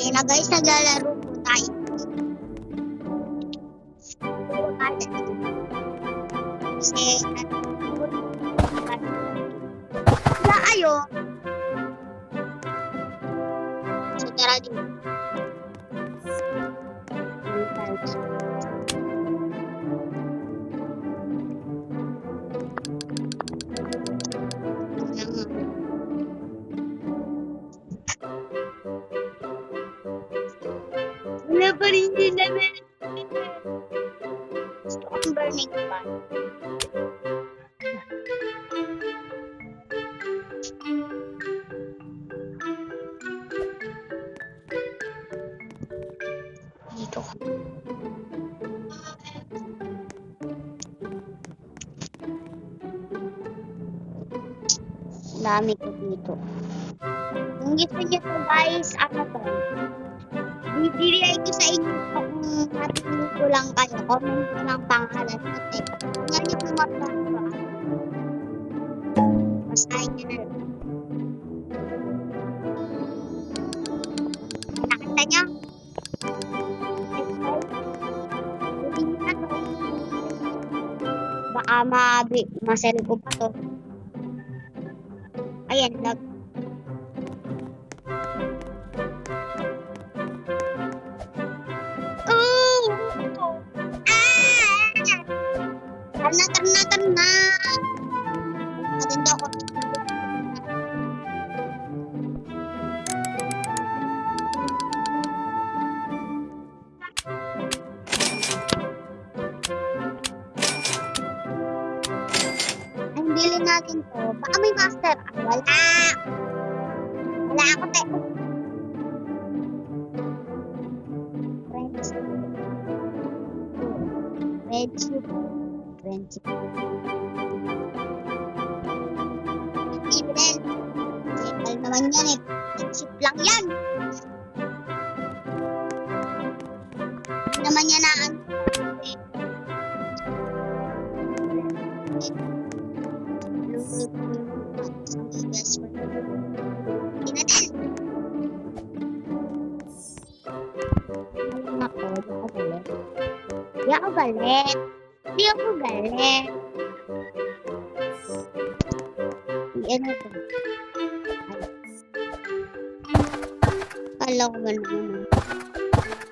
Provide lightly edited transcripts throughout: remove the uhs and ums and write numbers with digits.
Ayun na guys, naglalaro po tayo. Kasi, wala ayo. So, tara din. Wala pa rin din namin. Gusto kong burning pa. Dito. Dami ko dito. Kung gusto nyo to guys, ano to? Bibigay ko sa inyo kung napili lang kayo. Comment ko lang pangalan natin. Tingnan nyo kung magpapagawa. Basahin nyo na lang. Nakita nyo? Baka masel ko pa to. Ayan, lag. Tarna. Maganda ako. Ang bilhin natin to. Baka may master. Wala. Wala ako tayo. Friendship. Ibren. Simple naman yan eh. Friendship lang yan. Hindi naman yan na ano. Hindi ako galit. Ano to? Kala ko ba naman.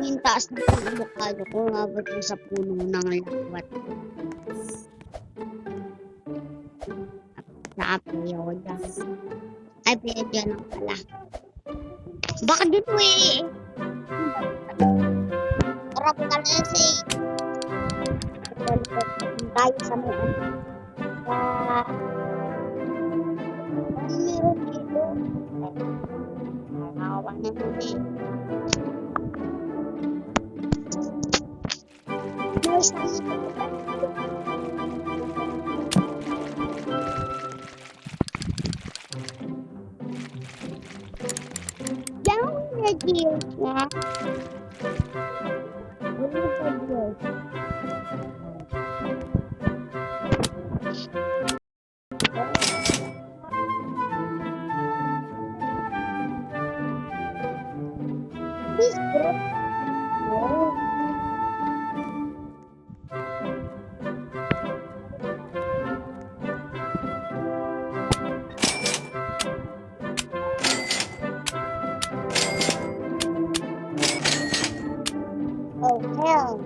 Yung taas na yung avocado ko, mabot mo sa puno ng lakwat. Nakapayaw dyan. Ay, pwede lang pala. Baka dito eh. Harap ka na kasi. Tayo sa mga. Meron dito. Nakawa naman eh. May isang Yang nag-deal na. Please, bro. No. Oh, hell.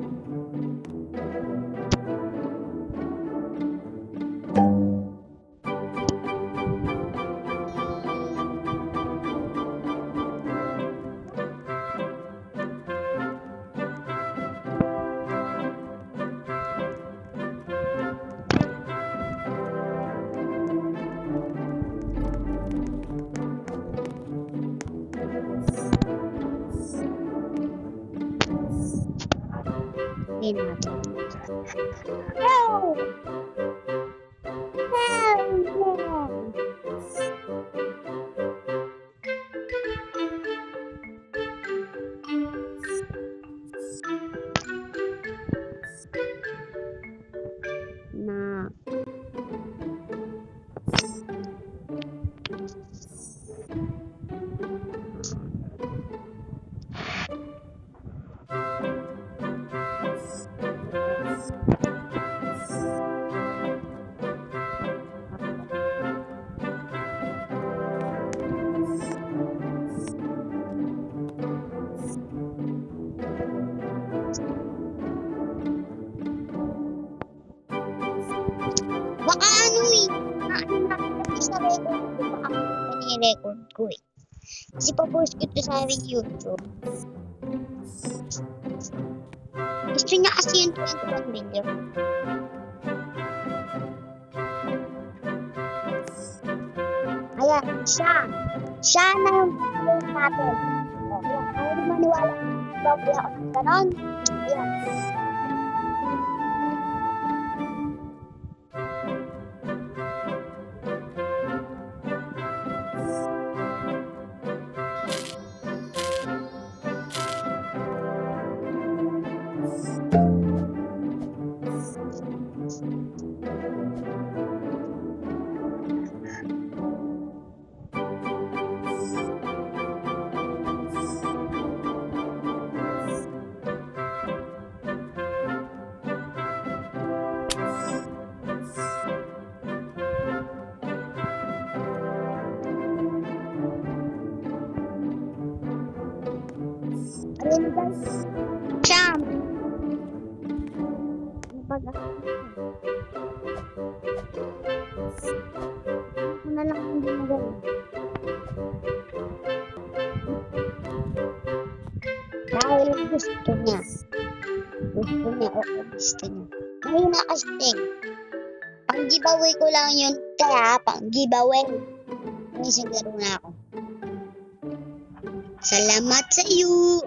No! Na. ni-record ko eh. Kasi papost ko ito sa YouTube. Gusto niya kasi yung 21 million. Ayan, siya na yung video natin. O, ayan, ayaw na maniwala. Bago ako ng ganon. Ayan. Ayan guys. Siyam. Ano ba ga? Ano na lang hindi magawa. Dahil gusto niya. Gusto niya o gusto niya. Mahina kasi. Pang giveaway ko lang yun. Kaya pang giveaway. May isang laro na ako. Salamat sa iyo.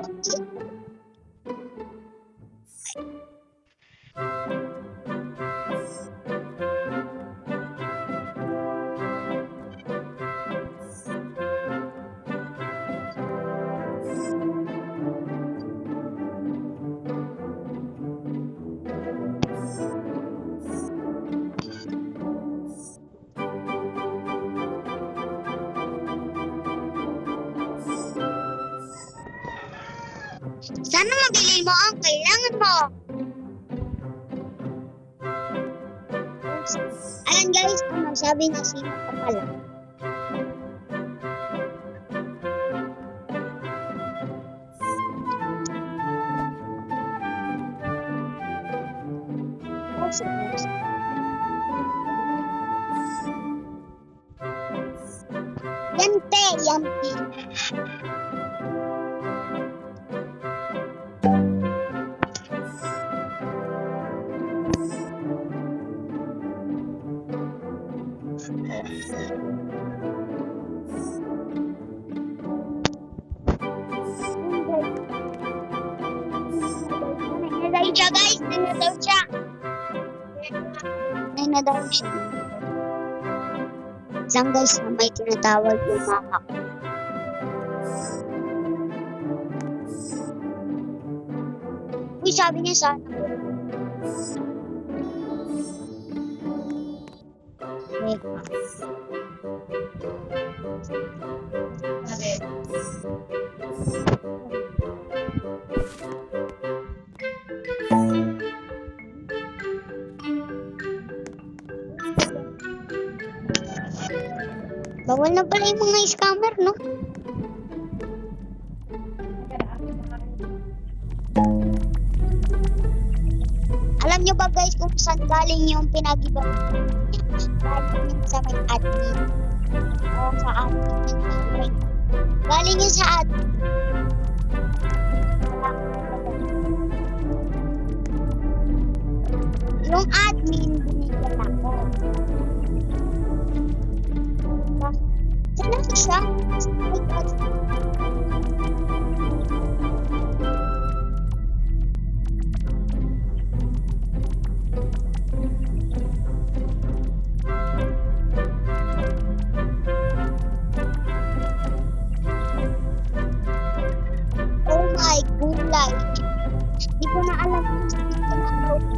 Sana mabili mo ang kailangan mo. Ayan guys, ano sabi na sino ka pala. Yampi. Nanay siya guys, nanay siya. Nanay siya. Isang guys na may tinatawag yung mama ko. Uy, sabi niya sana. Wait. Bawal na pala yung mga scammer, no? Alam nyo ba guys kung saan galing yung pinag-iba? Galing sa may admin. O sa admin. Galing yun sa admin. Yung admin, binigyan ako. Sana siya? Oh my gulay. Hindi ko na alam kung saan ko na gawin.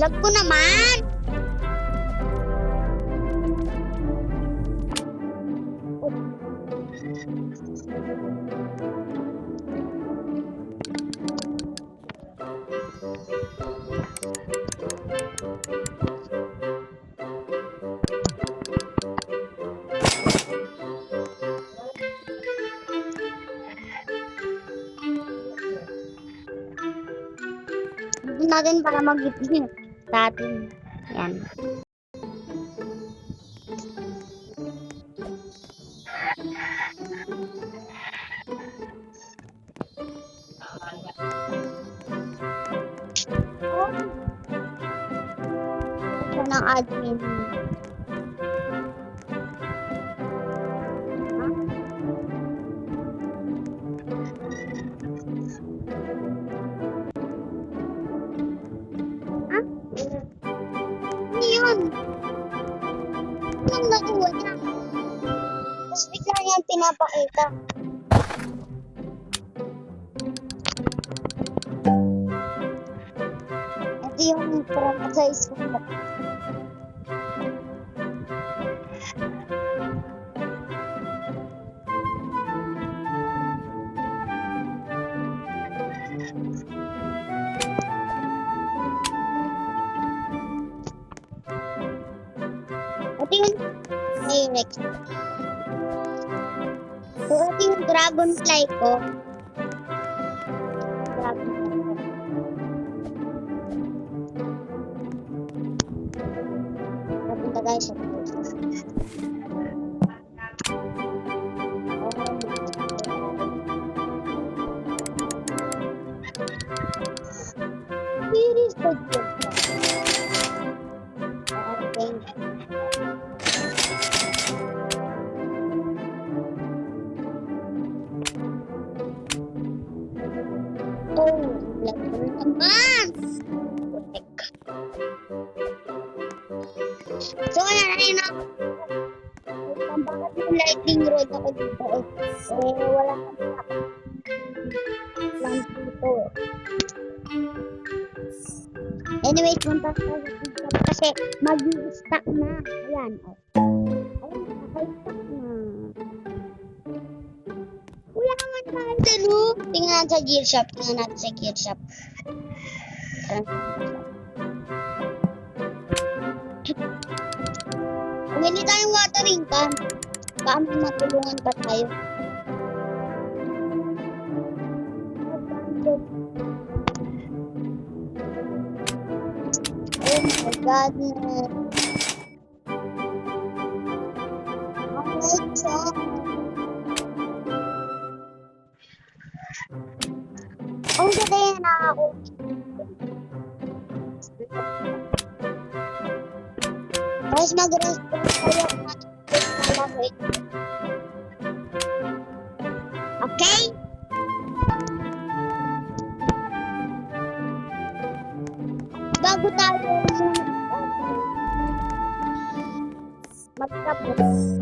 Lag ko naman. Dito natin para mag-ipin sa atin. Yan. Ito ng admin. Ano yun? Anong nakuha niya? Tapos bigla niyang pinapakita. Ito yung traumatized ko na. Ito yung direct. So, ito yung dragonfly ko. Dragonfly ko. Napunta tayo sa place. Here is the good. Okay. Oh, lago naman! Putek. So, ayan, ayun na. Bakit yung lightning rod ako dito eh? Wala kang plant dito eh. Anyways, punta tayo dito kasi mag-i-stack na. Ayan, oh. Ayun, naka-stack na. Wala naman tayo dyan, oh. Tingnan sa gear shop. Tingnan natin sa gear shop. Pumili tayong watering can. Baka may matulungan pa tayo. Oh my God. Okay, so. Ang ganda yan ako. Mas mag-response kayo kung ano. Okay? Bago tayo magtapos,